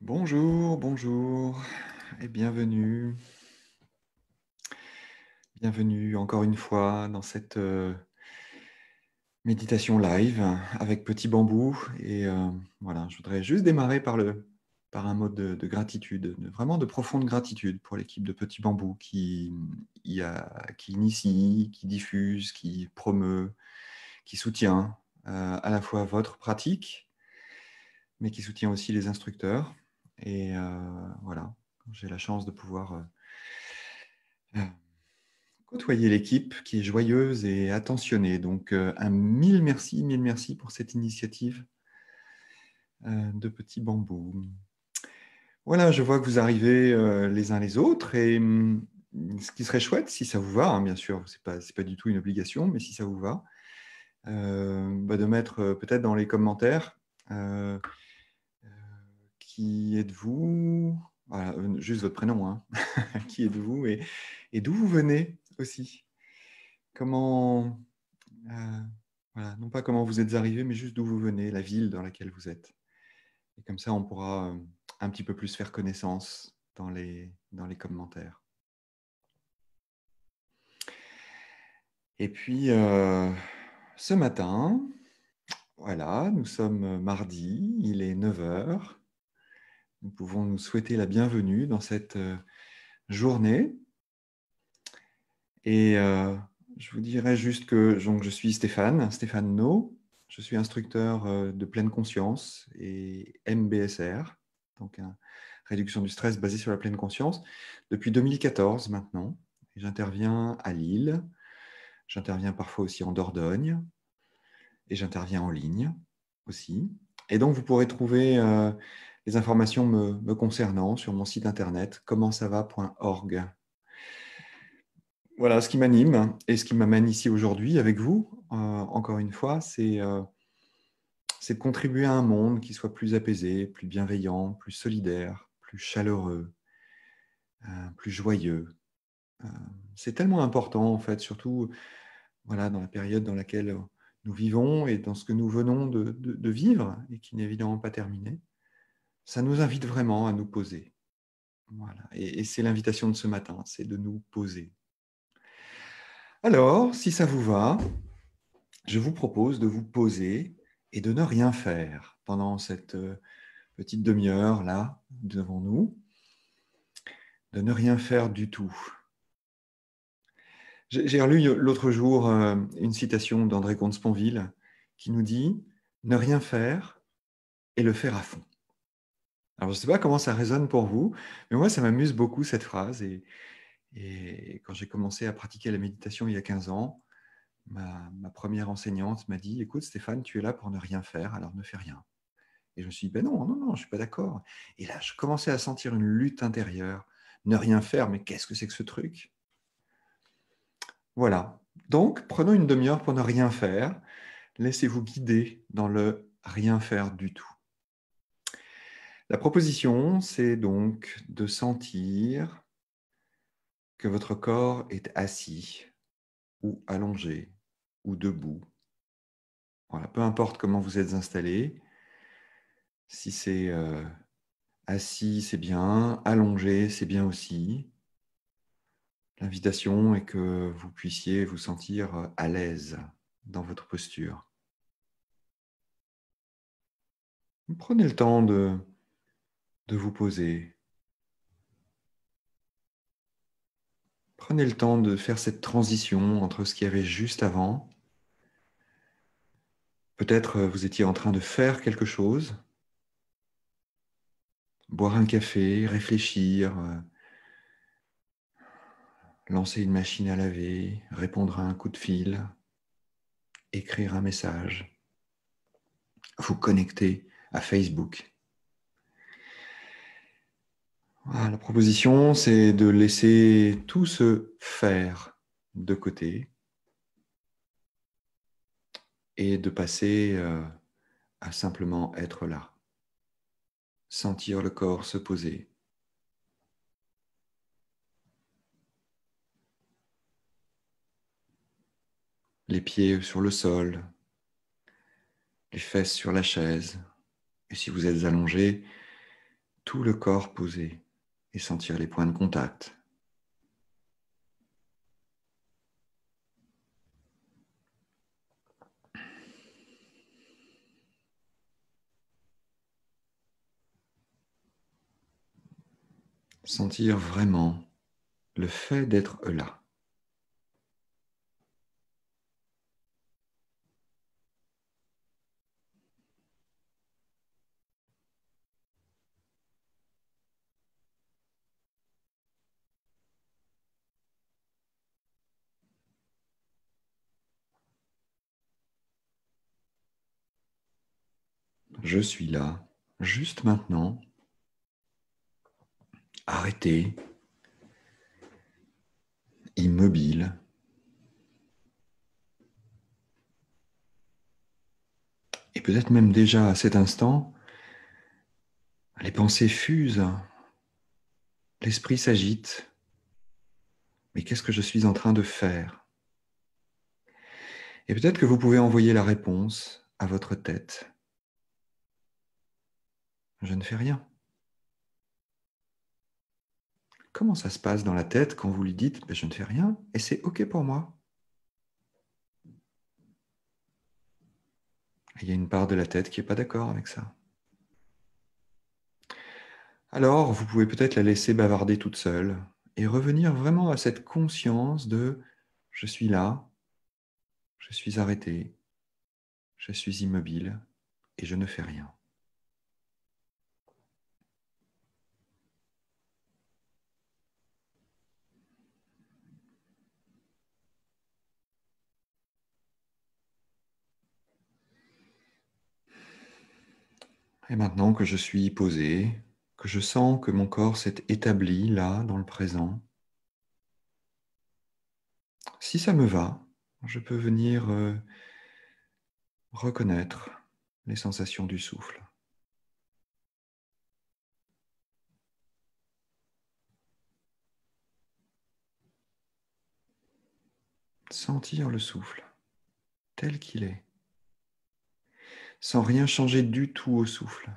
Bonjour, bonjour et bienvenue. Bienvenue encore une fois dans cette méditation live avec Petit Bambou. Et voilà, je voudrais juste démarrer par un mot de gratitude, vraiment de profonde gratitude pour l'équipe de Petit Bambou qui initie, qui diffuse, qui promeut, qui soutient à la fois votre pratique, mais qui soutient aussi les instructeurs. Et voilà, j'ai la chance de pouvoir côtoyer l'équipe qui est joyeuse et attentionnée. Donc, un mille merci pour cette initiative de Petit Bambou. Voilà, je vois que vous arrivez les uns les autres et ce qui serait chouette, si ça vous va, hein, bien sûr, c'est pas du tout une obligation, mais si ça vous va, de mettre peut-être dans les commentaires euh, qui êtes-vous, voilà, juste votre prénom, hein. Qui êtes-vous et d'où vous venez aussi. Comment, voilà, non pas comment vous êtes arrivé, mais juste d'où vous venez, la ville dans laquelle vous êtes. Et comme ça, on pourra un petit peu plus faire connaissance dans les commentaires. Et puis, ce matin, voilà, nous sommes mardi, il est 9 heures. Nous pouvons nous souhaiter la bienvenue dans cette journée. Et je vous dirais juste que donc, je suis Stéphane No. Je suis instructeur de pleine conscience et MBSR, donc réduction du stress basée sur la pleine conscience, depuis 2014 maintenant. J'interviens à Lille, j'interviens parfois aussi en Dordogne, et j'interviens en ligne aussi. Et donc, vous pourrez trouver les informations me concernant sur mon site internet commentsava.org. Voilà, ce qui m'anime et ce qui m'amène ici aujourd'hui avec vous, encore une fois, c'est de contribuer à un monde qui soit plus apaisé, plus bienveillant, plus solidaire, plus chaleureux, plus joyeux. Euh, c'est tellement important, en fait, surtout voilà, dans la période dans laquelle nous vivons et dans ce que nous venons de vivre et qui n'est évidemment pas terminé. Ça nous invite vraiment à nous poser. Voilà. Et c'est l'invitation de ce matin, c'est de nous poser. Alors, si ça vous va, je vous propose de vous poser et de ne rien faire pendant cette petite demi-heure là devant nous, de ne rien faire du tout. J'ai relu l'autre jour une citation d'André Comte-Sponville qui nous dit « Ne rien faire et le faire à fond ». Alors, je ne sais pas comment ça résonne pour vous, mais moi, ça m'amuse beaucoup cette phrase. Et quand j'ai commencé à pratiquer la méditation il y a 15 ans, ma première enseignante m'a dit « Écoute Stéphane, tu es là pour ne rien faire, alors ne fais rien ». Et je me suis dit, ben non, non, non, je ne suis pas d'accord. Et là, je commençais à sentir une lutte intérieure. Ne rien faire, mais qu'est-ce que c'est que ce truc? Voilà. Donc, prenons une demi-heure pour ne rien faire. Laissez-vous guider dans le rien faire du tout. La proposition, c'est donc de sentir que votre corps est assis ou allongé ou debout. Voilà, peu importe comment vous êtes installé. Si c'est assis, c'est bien. Allongé, c'est bien aussi. L'invitation est que vous puissiez vous sentir à l'aise dans votre posture. Prenez le temps de vous poser. Prenez le temps de faire cette transition entre ce qu'il y avait juste avant. Peut-être vous étiez en train de faire quelque chose, boire un café, réfléchir, lancer une machine à laver, répondre à un coup de fil, écrire un message, vous connecter à Facebook. Voilà, la proposition, c'est de laisser tout se faire de côté et de passer à simplement être là, sentir le corps se poser. Les pieds sur le sol, les fesses sur la chaise. Et si vous êtes allongé, tout le corps posé et sentir les points de contact. Sentir vraiment le fait d'être là. Je suis là, juste maintenant, arrêté, immobile. Et peut-être même déjà à cet instant, les pensées fusent, l'esprit s'agite. Mais qu'est-ce que je suis en train de faire? Et peut-être que vous pouvez envoyer la réponse à votre tête. Je ne fais rien. Comment ça se passe dans la tête quand vous lui dites « je ne fais rien et c'est OK pour moi ». Il y a une part de la tête qui n'est pas d'accord avec ça. Alors, vous pouvez peut-être la laisser bavarder toute seule et revenir vraiment à cette conscience de « je suis là, je suis arrêté, je suis immobile et je ne fais rien ». Et maintenant que je suis posé, que je sens que mon corps s'est établi là, dans le présent, si ça me va, je peux venir reconnaître les sensations du souffle. Sentir le souffle tel qu'il est, sans rien changer du tout au souffle.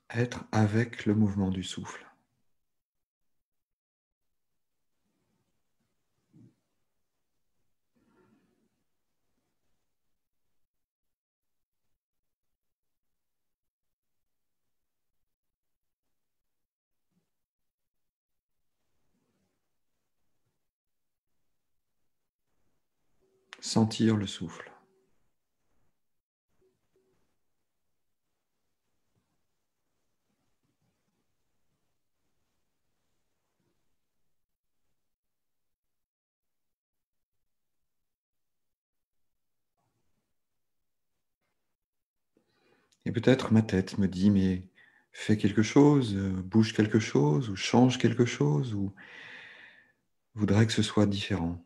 Être avec le mouvement du souffle. Sentir le souffle. Et peut-être ma tête me dit, mais fais quelque chose, bouge quelque chose, ou change quelque chose, ou voudrait que ce soit différent.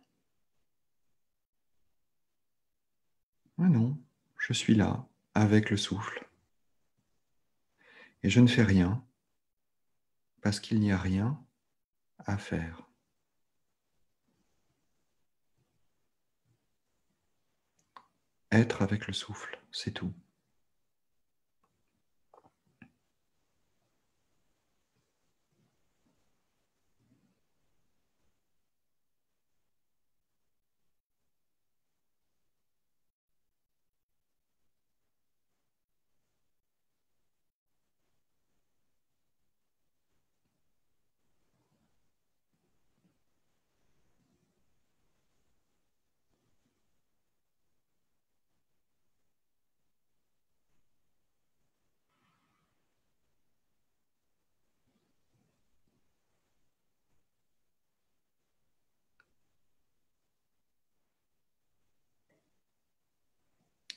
Mais non, je suis là, avec le souffle. Et je ne fais rien, parce qu'il n'y a rien à faire. Être avec le souffle, c'est tout.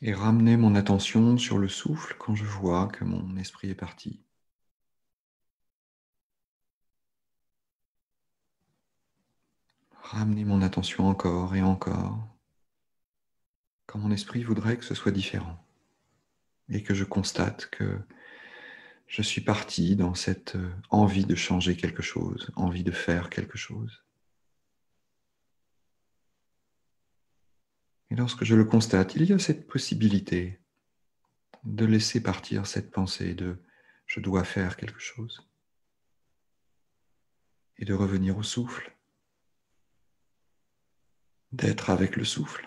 Et ramener mon attention sur le souffle quand je vois que mon esprit est parti. Ramener mon attention encore et encore, quand mon esprit voudrait que ce soit différent. Et que je constate que je suis parti dans cette envie de changer quelque chose, envie de faire quelque chose. Et lorsque je le constate, il y a cette possibilité de laisser partir cette pensée de « je dois faire quelque chose » et de revenir au souffle, d'être avec le souffle.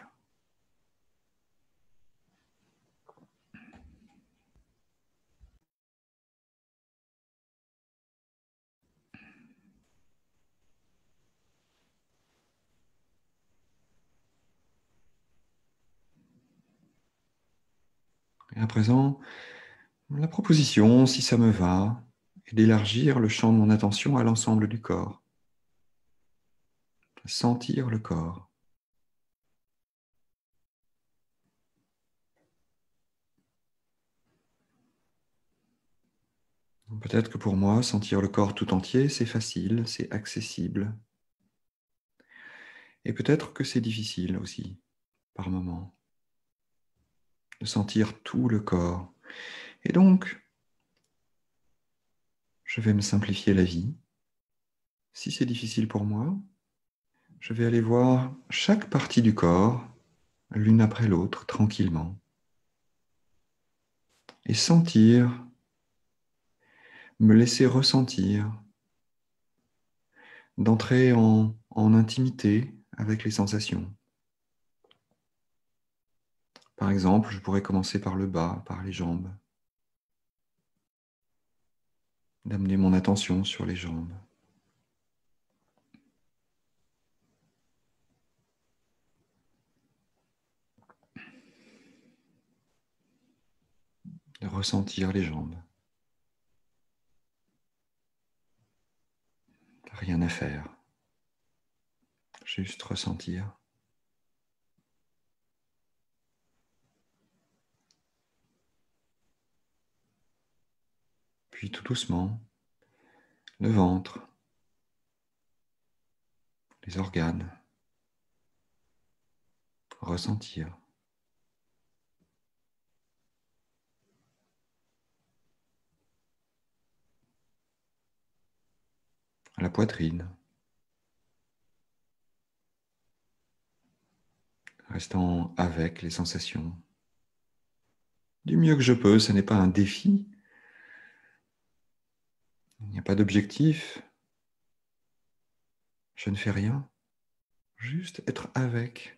Et à présent, la proposition, si ça me va, est d'élargir le champ de mon attention à l'ensemble du corps. Sentir le corps. Peut-être que pour moi, sentir le corps tout entier, c'est facile, c'est accessible. Et peut-être que c'est difficile aussi, par moments, de sentir tout le corps. Et donc, je vais me simplifier la vie. Si c'est difficile pour moi, je vais aller voir chaque partie du corps, l'une après l'autre, tranquillement. Et sentir, me laisser ressentir, d'entrer en intimité avec les sensations. Par exemple, je pourrais commencer par le bas, par les jambes, d'amener mon attention sur les jambes. De ressentir les jambes. Rien à faire. Juste ressentir. Puis tout doucement, le ventre, les organes. Ressentir. La poitrine. Restant avec les sensations. Du mieux que je peux, ce n'est pas un défi. Il n'y a pas d'objectif. Je ne fais rien. Juste être avec.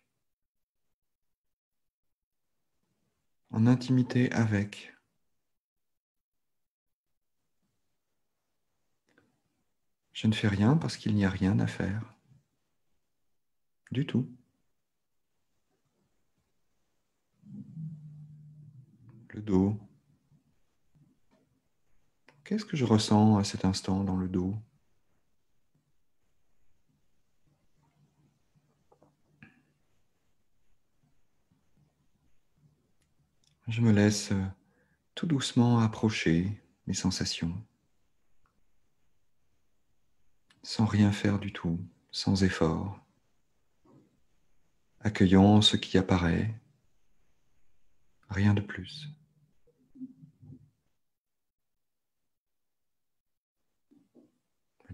En intimité avec. Je ne fais rien parce qu'il n'y a rien à faire. Du tout. Le dos. Qu'est-ce que je ressens à cet instant dans le dos ? Je me laisse tout doucement approcher mes sensations, sans rien faire du tout, sans effort, accueillant ce qui apparaît, rien de plus.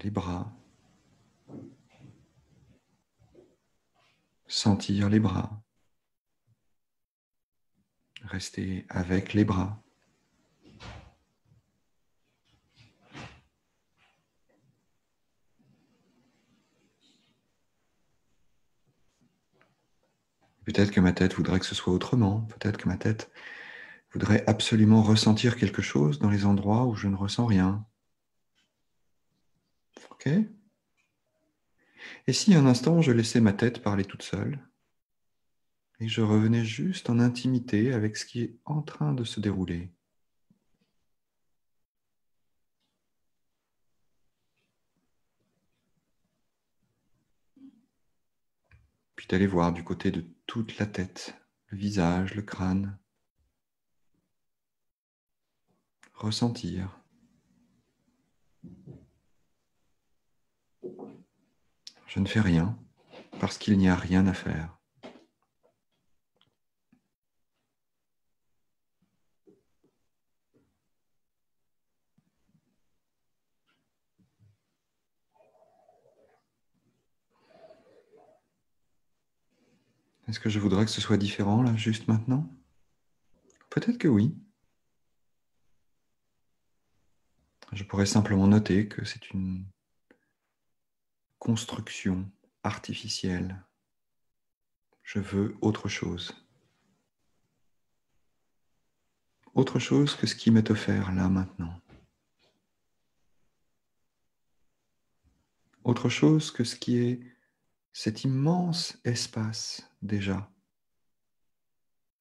Les bras, sentir les bras, rester avec les bras. Peut-être que ma tête voudrait que ce soit autrement, peut-être que ma tête voudrait absolument ressentir quelque chose dans les endroits où je ne ressens rien. Ok ? Et si un instant je laissais ma tête parler toute seule et je revenais juste en intimité avec ce qui est en train de se dérouler ? Puis d'aller voir du côté de toute la tête, le visage, le crâne, ressentir. Je ne fais rien parce qu'il n'y a rien à faire. Est-ce que je voudrais que ce soit différent, là, juste maintenant? Peut-être que oui. Je pourrais simplement noter que c'est une construction artificielle. Je veux autre chose. Autre chose que ce qui m'est offert là maintenant. Autre chose que ce qui est cet immense espace déjà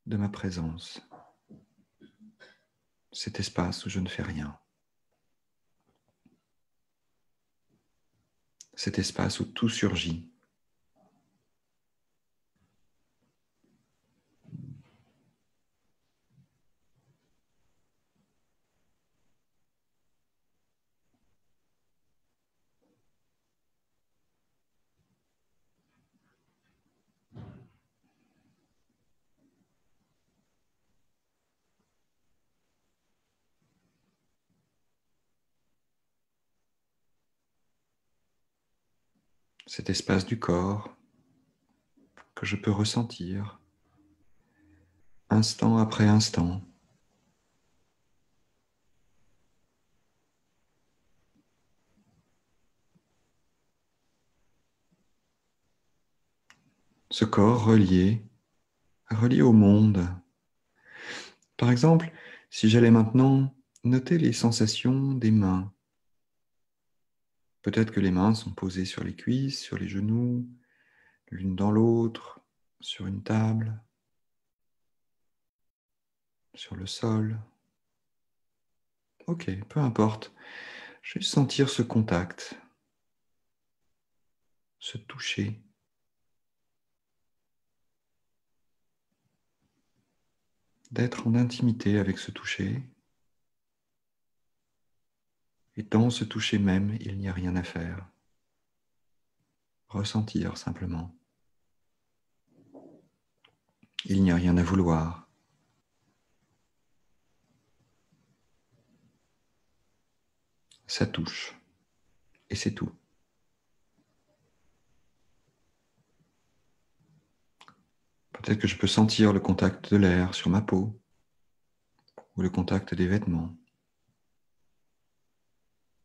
de ma présence. Cet espace où je ne fais rien. Cet espace où tout surgit. Cet espace du corps que je peux ressentir instant après instant. Ce corps relié au monde. Par exemple, si j'allais maintenant noter les sensations des mains. Peut-être que les mains sont posées sur les cuisses, sur les genoux, l'une dans l'autre, sur une table, sur le sol. Ok, peu importe. Juste sentir ce contact, ce toucher. D'être en intimité avec ce toucher. Et dans ce toucher même, il n'y a rien à faire. Ressentir simplement. Il n'y a rien à vouloir. Ça touche. Et c'est tout. Peut-être que je peux sentir le contact de l'air sur ma peau ou le contact des vêtements.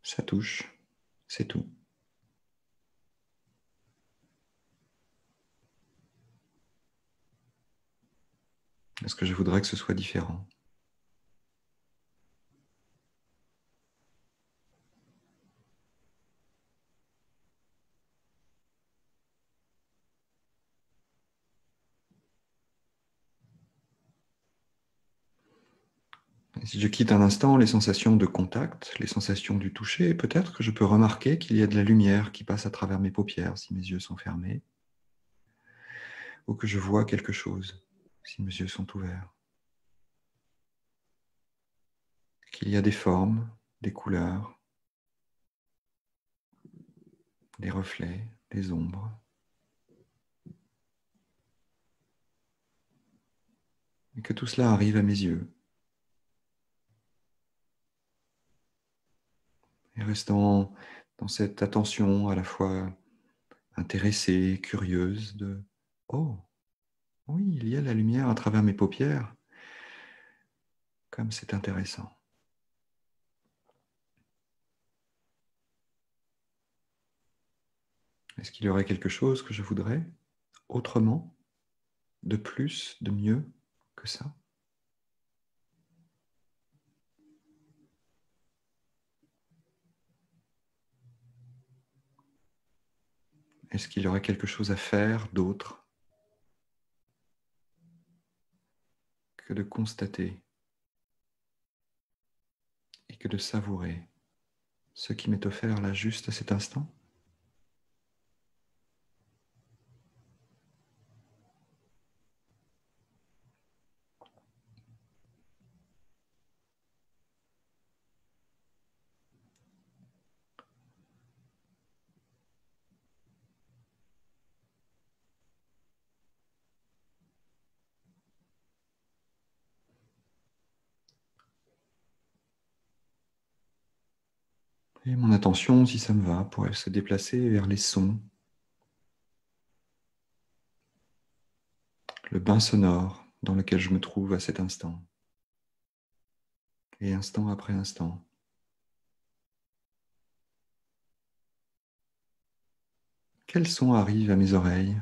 Ça touche. C'est tout. Est-ce que je voudrais que ce soit différent? Et si je quitte un instant les sensations de contact, les sensations du toucher, peut-être que je peux remarquer qu'il y a de la lumière qui passe à travers mes paupières si mes yeux sont fermés, ou que je vois quelque chose si mes yeux sont ouverts. Qu'il y a des formes, des couleurs, des reflets, des ombres. Et que tout cela arrive à mes yeux. Et restant dans cette attention à la fois intéressée, curieuse de «Oh, oui, il y a la lumière à travers mes paupières, comme c'est intéressant». Est-ce qu'il y aurait quelque chose que je voudrais autrement, de plus, de mieux que ça? Est-ce qu'il y aurait quelque chose à faire d'autre que de constater et que de savourer ce qui m'est offert là juste à cet instant? Et mon attention, si ça me va, pourrait se déplacer vers les sons. le bain sonore dans lequel je me trouve à cet instant, et instant après instant. Quels sons arrivent à mes oreilles,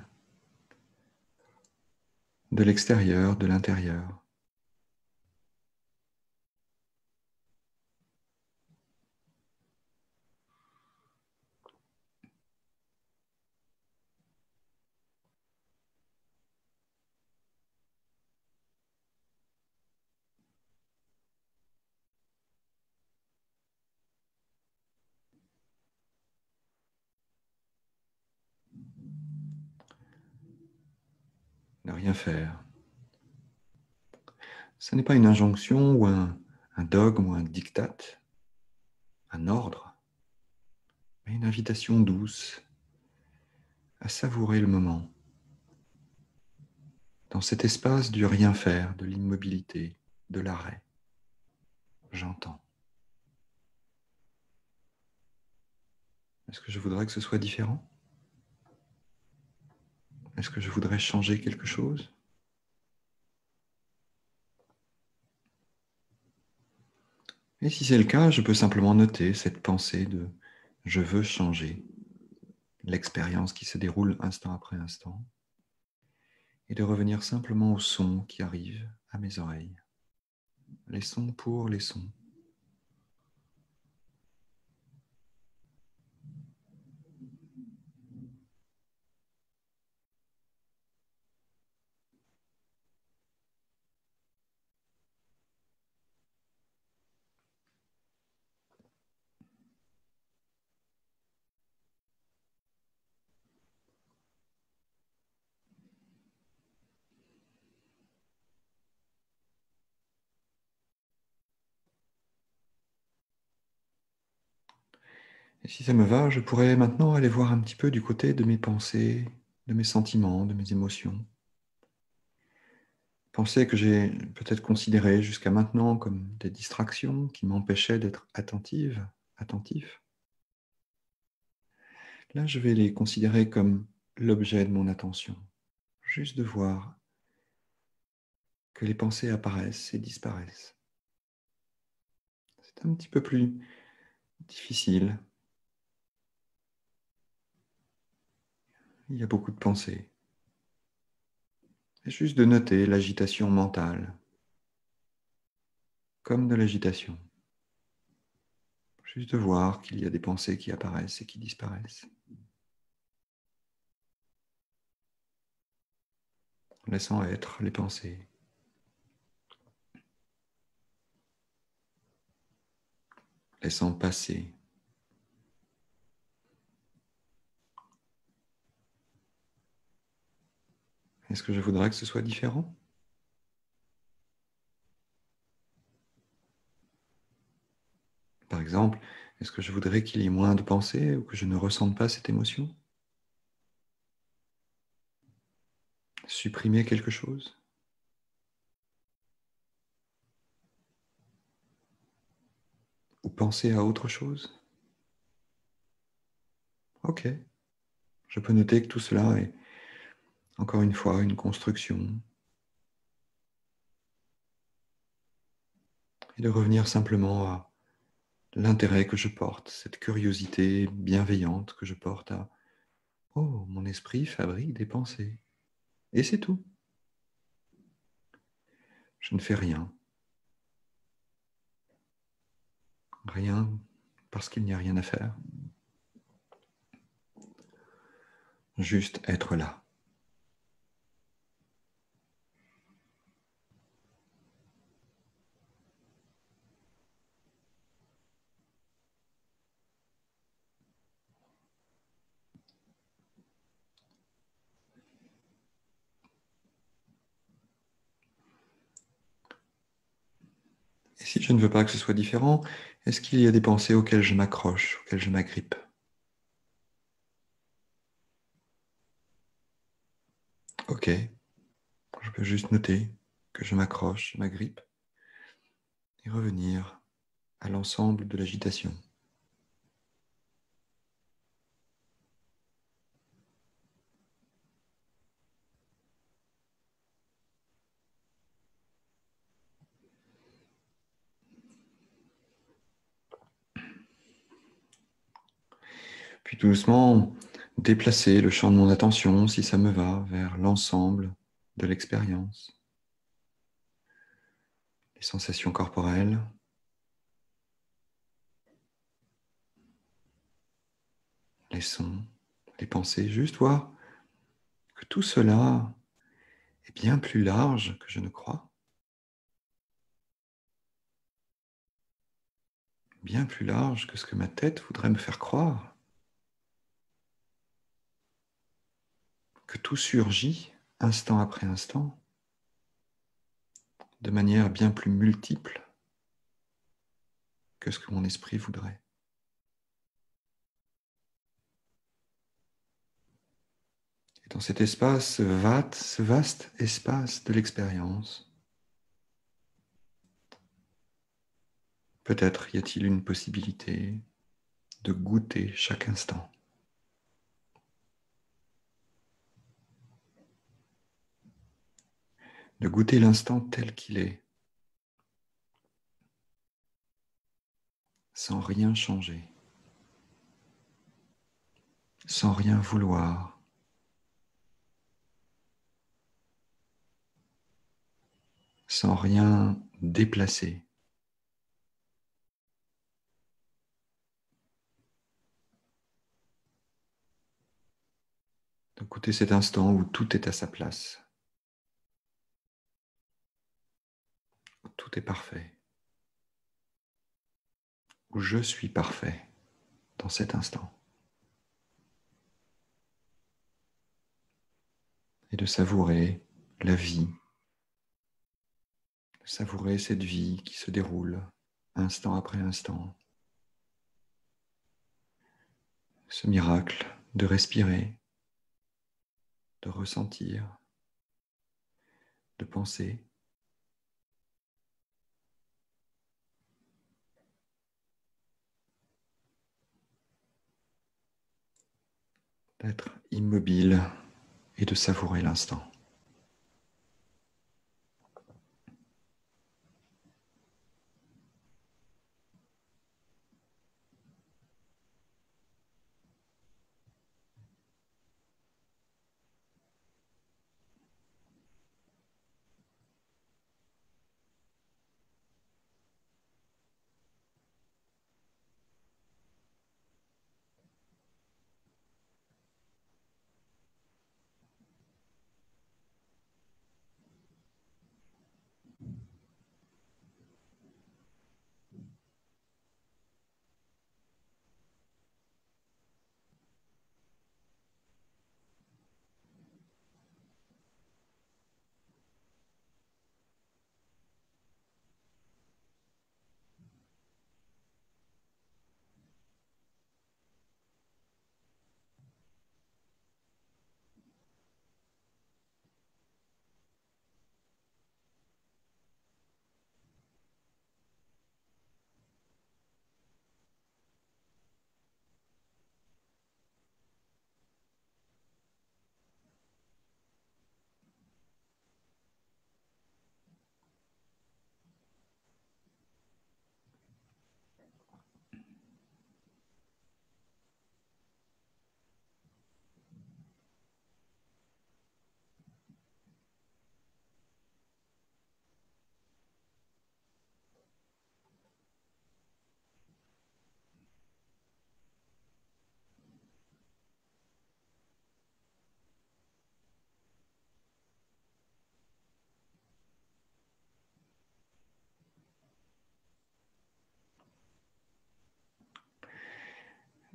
de l'extérieur, de l'intérieur? Ne rien faire. Ce n'est pas une injonction ou un dogme ou un diktat, un ordre, mais une invitation douce à savourer le moment, dans cet espace du rien faire, de l'immobilité, de l'arrêt. J'entends. Est-ce que je voudrais que ce soit différent? Est-ce que je voudrais changer quelque chose? Et si c'est le cas, je peux simplement noter cette pensée de je veux changer, l'expérience qui se déroule instant après instant, et de revenir simplement aux sons qui arrivent à mes oreilles. Les sons pour les sons. Et si ça me va, je pourrais maintenant aller voir un petit peu du côté de mes pensées, de mes sentiments, de mes émotions. Pensées que j'ai peut-être considérées jusqu'à maintenant comme des distractions qui m'empêchaient d'être attentif. Là, je vais les considérer comme l'objet de mon attention. Juste de voir que les pensées apparaissent et disparaissent. C'est un petit peu plus difficile. Il y a beaucoup de pensées. Et juste de noter l'agitation mentale, comme de l'agitation. Juste de voir qu'il y a des pensées qui apparaissent et qui disparaissent. Laissant être les pensées. Laissant passer. Est-ce que je voudrais que ce soit différent? Par exemple, est-ce que je voudrais qu'il y ait moins de pensées ou que je ne ressente pas cette émotion? Supprimer quelque chose? Ou penser à autre chose? Ok. Je peux noter que tout cela est, encore une fois, une construction. Et de revenir simplement à l'intérêt que je porte, cette curiosité bienveillante que je porte à oh, mon esprit fabrique des pensées. Et c'est tout. Je ne fais rien. Rien parce qu'il n'y a rien à faire. Juste être là. Et si je ne veux pas que ce soit différent, est-ce qu'il y a des pensées auxquelles je m'accroche, auxquelles je m'agrippe? Ok, je peux juste noter que je m'accroche, je m'agrippe, et revenir à l'ensemble de l'agitation. Puis tout doucement, déplacer le champ de mon attention, si ça me va, vers l'ensemble de l'expérience. Les sensations corporelles, les sons, les pensées, juste voir que tout cela est bien plus large que je ne crois, bien plus large que ce que ma tête voudrait me faire croire, que tout surgit instant après instant, de manière bien plus multiple que ce que mon esprit voudrait. Et dans cet espace, ce vaste espace de l'expérience, peut-être y a-t-il une possibilité de goûter chaque instant. De goûter l'instant tel qu'il est, sans rien changer, sans rien vouloir, sans rien déplacer. De goûter cet instant où tout est à sa place, où tout est parfait, où je suis parfait dans cet instant. Et de savourer la vie, de savourer cette vie qui se déroule instant après instant. Ce miracle de respirer, de ressentir, de penser. D'être immobile et de savourer l'instant.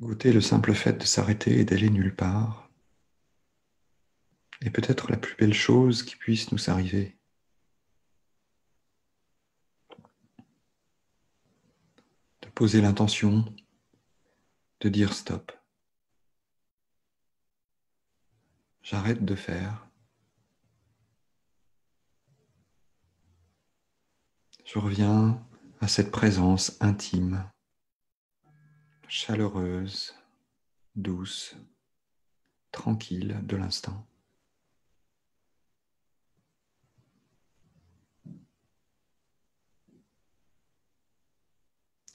Goûter le simple fait de s'arrêter et d'aller nulle part est peut-être la plus belle chose qui puisse nous arriver. De poser l'intention, de dire stop. J'arrête de faire. Je reviens à cette présence intime, chaleureuse, douce, tranquille de l'instant.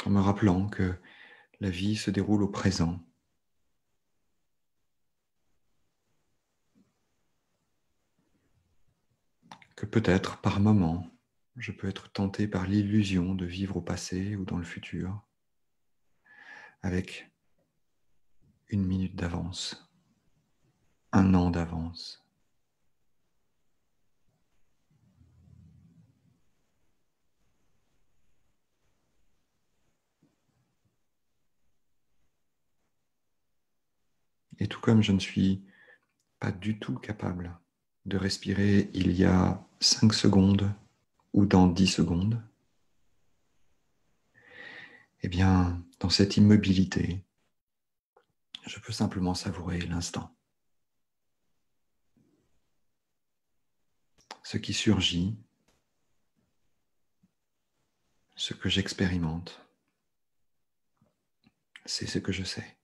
En me rappelant que la vie se déroule au présent, peut-être, par moment, je peux être tenté par l'illusion de vivre au passé ou dans le futur, avec une minute d'avance, un an d'avance. Et tout comme je ne suis pas du tout capable de respirer il y a 5 secondes ou dans 10 secondes, eh bien, dans cette immobilité, je peux simplement savourer l'instant. Ce qui surgit, ce que j'expérimente, c'est ce que je sais.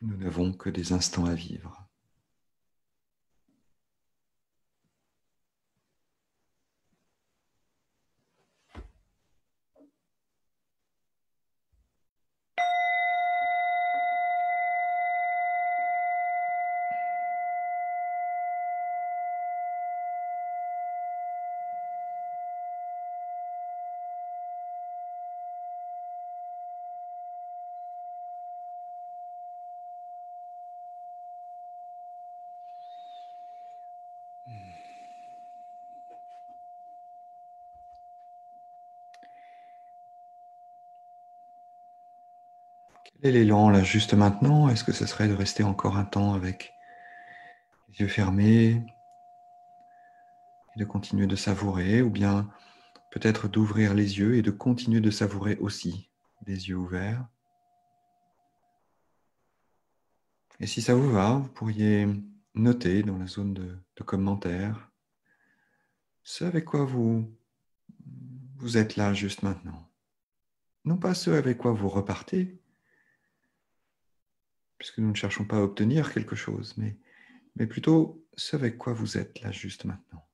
Nous n'avons que des instants à vivre. Quel est l'élan là juste maintenant? Est-ce que ce serait de rester encore un temps avec les yeux fermés et de continuer de savourer, ou bien peut-être d'ouvrir les yeux et de continuer de savourer aussi, les yeux ouverts? Et si ça vous va, vous pourriez noter dans la zone de commentaires ce avec quoi vous êtes là juste maintenant. Non pas ce avec quoi vous repartez, puisque nous ne cherchons pas à obtenir quelque chose, mais plutôt ce avec quoi vous êtes là juste maintenant.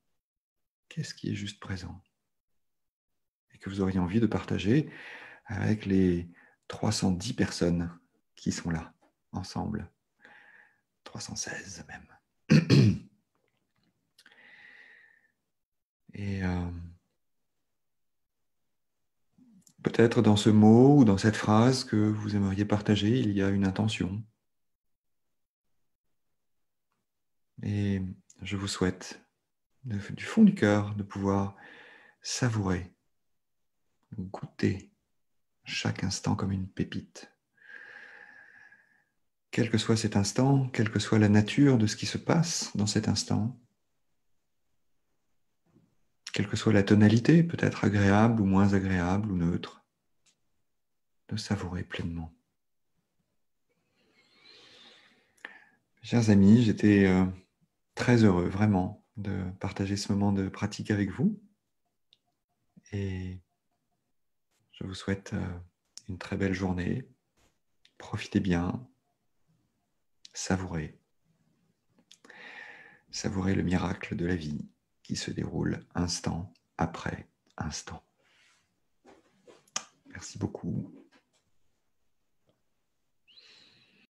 Qu'est-ce qui est juste présent et que vous auriez envie de partager avec les 310 personnes qui sont là, ensemble. 316 même. Et peut-être dans ce mot ou dans cette phrase que vous aimeriez partager, il y a une intention. Et je vous souhaite du fond du cœur de pouvoir savourer, goûter chaque instant comme une pépite. Quel que soit cet instant, quelle que soit la nature de ce qui se passe dans cet instant, quelle que soit la tonalité, peut-être agréable ou moins agréable ou neutre, de savourer pleinement. Chers amis, j'étais très heureux vraiment de partager ce moment de pratique avec vous et je vous souhaite une très belle journée. Profitez bien, savourez. Savourez le miracle de la vie qui se déroule instant après instant. Merci beaucoup.